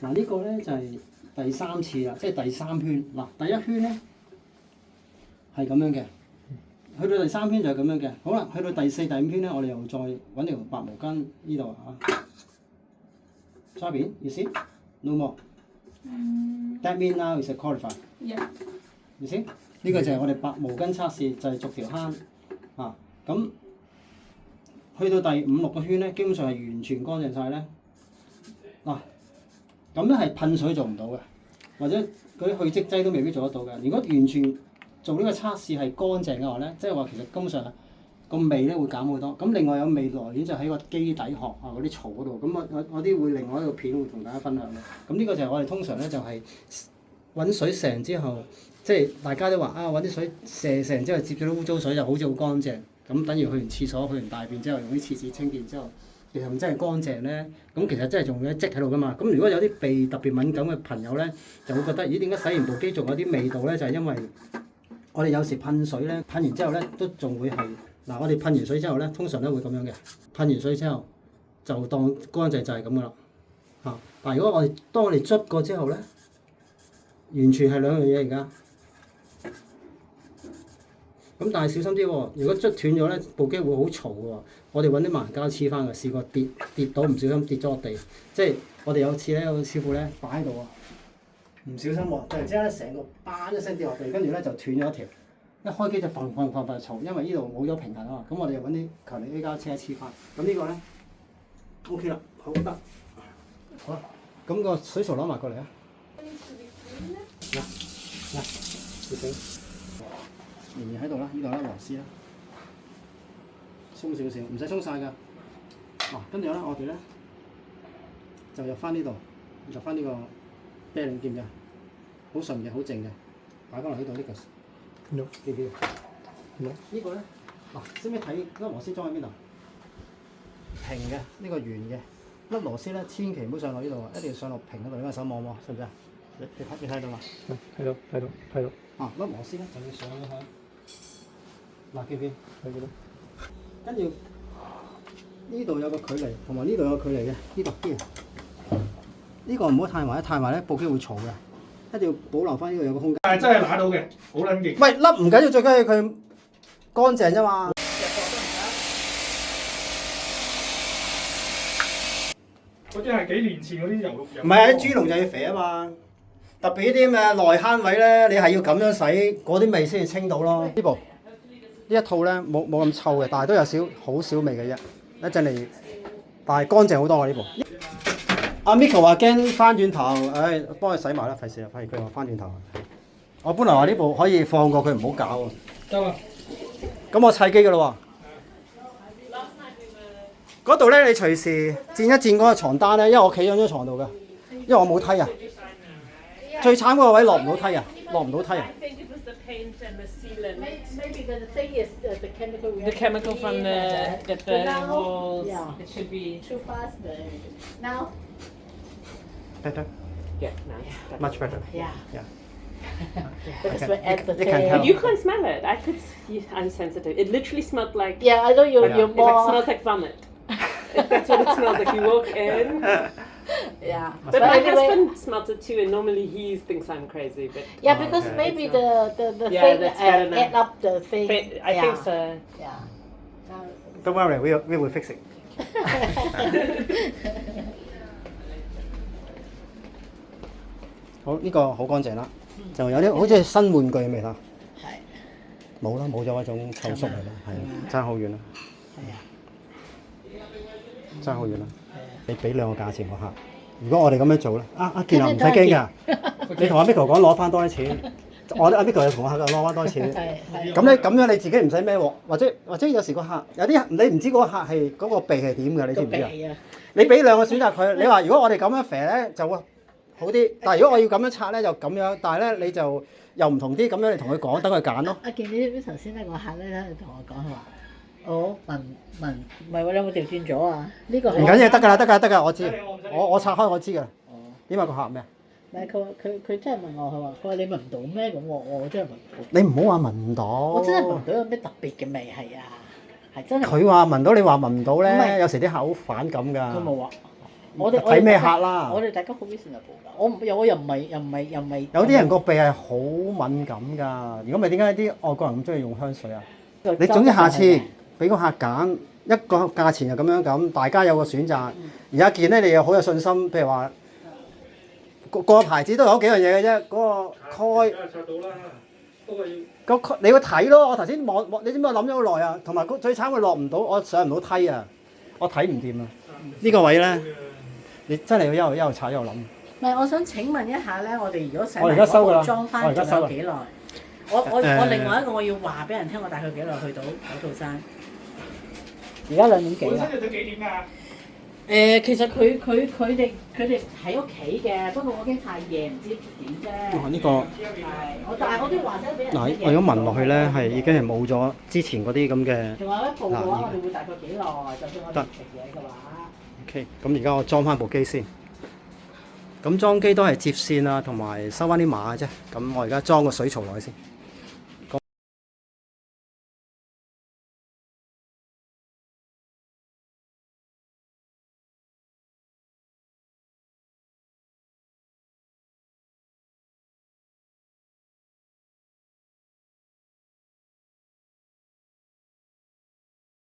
嗱呢個咧就係第三次啦，即係第三圈。嗱第一圈咧係咁樣嘅，去到第三圈就係咁樣嘅。好啦，去到第四、第五圈咧，我哋又再揾條白毛巾呢度啊。左邊，you see? No more. That means now is a qualified. Yeah. You see? 呢個就係我哋白毛巾測試，就係逐條坑啊。咁去到第五六個圈咧，基本上係完全乾淨晒咧。嗱，咁咧係噴水做唔到嘅，或者嗰啲去漬劑都未必做得到嘅。如果完全做呢個測試係乾淨嘅話咧，即係話其實根本上個味咧會減好多。咁另外有味來源就喺個基底殼啊嗰啲草嗰度。咁我啲會另外一個片會同大家分享嘅。咁呢個就係我哋通常咧就係揾水射完之後，即係大家都話啊揾啲水射完之後接咗啲污糟水就好似好乾淨。咁等於去完廁所去完大便之後用啲廁紙清潔之後。其實唔真係乾淨咧，咁其實真係仲有啲積喺度噶嘛。咁如果有啲鼻特別敏感嘅朋友咧，就會覺得咦點解洗完部機仲有啲味道咧？就係因為我哋有時噴水咧，噴完之後咧都仲會係嗱，我哋噴完水之後咧，通常都會咁樣嘅。噴完水之後就當乾淨就係咁噶啦嚇。但係如果當我哋捽過之後咧，完全係兩樣嘢而家。咁但係小心啲喎，如果捽斷咗咧，部機會好嘈喎。我哋揾啲麻膠黐翻嘅，試過跌到唔小心跌咗落地，即係我哋有次咧有個師傅咧擺喺度啊，唔小心喎，突然之間咧成個砰一聲跌落地，跟住咧就斷咗一條，一開機就砰嘈，因為呢度冇咗平衡啊嘛。咁我哋就揾啲強力 A 膠車黐翻。咁呢個咧 OK 啦，好得，好啦，咁個水槽攞埋過嚟啊！嗱，小醒。仍然喺度啦，呢度啦螺絲啦，鬆少少，唔使鬆晒㗎。跟住咧，我哋咧就入翻呢度，入翻呢個啤領劍嘅，好順嘅，好靜嘅，擺翻落呢度呢個。No， 記唔記得？呢個咧，嗱，識唔識睇粒螺絲裝喺邊度？平嘅，呢個圓嘅，粒螺絲咧千祈唔好上落呢度啊，一定要上落平嗰度，你個手摸摸，識唔識啊？你睇到嘛？睇到。粒螺絲咧就要上咗去。嗱，見唔見？睇到。跟住呢度有個距離，同埋呢度有個距離嘅，呢度邊？呢個唔好太埋，太埋咧部機會嘈嘅，一定要保留翻呢度有個空間。但係真係揦到嘅，好撚勁。喂，粒唔緊要，最緊要佢乾淨啫嘛。嗰啲係幾年前嗰啲油。唔係啊，豬籠就要肥啊嘛。特別呢啲咁嘅內坑位咧，你係要咁樣洗，嗰啲味先至清到咯。呢部呢一套咧冇咁臭嘅，但係都有好少味嘅啫。一陣嚟，但係乾淨好多啊呢部。阿 Miko 話驚翻轉頭，唉，幫佢洗埋啦，費事啦，佢話翻轉頭。我本來話呢部可以放過佢，唔好搞喎。得啊。咁我砌機㗎啦喎。嗰度咧，你隨時墊一墊嗰個床單咧，因為我企喺張床度㗎，因為我冇梯啊。最慘嗰個位落唔到梯啊！落唔到梯啊！ Maybe the thing is the chemical. The chemical from the walls. Yeah. It should be. Too fast. Now. Better, Yeah, nice. much better. Yeah. Yeah. Because Okay. we're at the You can thing. tell. You can't smell it. I'm sensitive. It literally smelled like. Yeah, I know you're Yeah. you're It like more. smells like vomit. That's what it smells like. You walk in. Yeah. But my anyway, husband smells it too, and normally he thinks I'm crazy. But yeah, because Okay. maybe It's the Yeah, thing that's better now. add up the thing. I think so. Yeah. Don't worry, we will fix it. 好，呢個好乾淨啦，就有啲好似新玩具嘅味啦。係。冇啦，冇咗嗰種臭叔嚟啦，係啊，爭好遠啦，係啊。爭好遠啦。你俾兩個價錢個客，如果我哋咁樣做咧，阿健啊唔使驚㗎，你同阿 Miko 講攞翻多啲錢，我阿 Miko 又同我客攞翻多啲錢。係。咁你咁樣你自己唔使孭鑊，或者有時個客有啲你唔知嗰個客係嗰個鼻係點㗎，你知唔知啊？鼻啊！你俾兩個選擇佢，你話如果我哋咁樣肥咧就會好啲，但係如果我要咁樣拆咧就咁樣，但係咧你就又唔同啲，咁樣你同佢講，等佢揀咯。阿健，你知唔知頭先咧個客咧喺度同我講，佢話：我問唔係喎，你有冇調轉咗啊？呢個唔緊要，得㗎，我知，我拆開我知㗎。點解個客咩啊？唔係佢真係問我，佢話你聞唔到咩咁喎？我真係聞唔到。你唔好話聞唔到。我真係聞唔到有咩特別嘅味係啊，係真係。佢話聞到，你話聞唔到唔係咧，有時啲客好反感㗎。佢冇啊。睇咩客啦。我哋大家好 reasonable 㗎，我又唔係。有啲人個鼻係好敏感㗎，如果唔係點解啲外國人咁中意用香水啊？你總之下次俾個客揀一個價錢就咁，大家有個選擇。而家件咧，你又好有信心，譬如話個牌子都有幾樣嘢嘅啫，嗰個蓋。拆到啦，不過要你要睇咯，我頭先望，你知唔知我諗咗好耐啊？同埋最慘佢落唔到，我上唔到梯啊，我睇唔掂啊！呢個位咧，你真係要一路踩一路諗。唔係，我想請問一下咧，我哋如果使我而家收㗎啦裝翻仲有幾耐？我另外一個我要話俾人聽，我大概幾耐去到九肚山？而家2點幾啦。本身要到幾點㗎？其實佢哋喺屋企嘅，不過我驚太夜唔知點啫。呢個但係我都要話聲俾人聽嘅。嗱，我如果聞落去咧，係已經係冇咗之前嗰啲咁嘅。仲有一步嘅話，我哋會大概幾耐？就算我哋食嘢嘅話。OK，咁而家我裝翻部機先。咁裝機都係接線啊，同埋收翻啲碼啫。咁我而家裝個水槽落去先。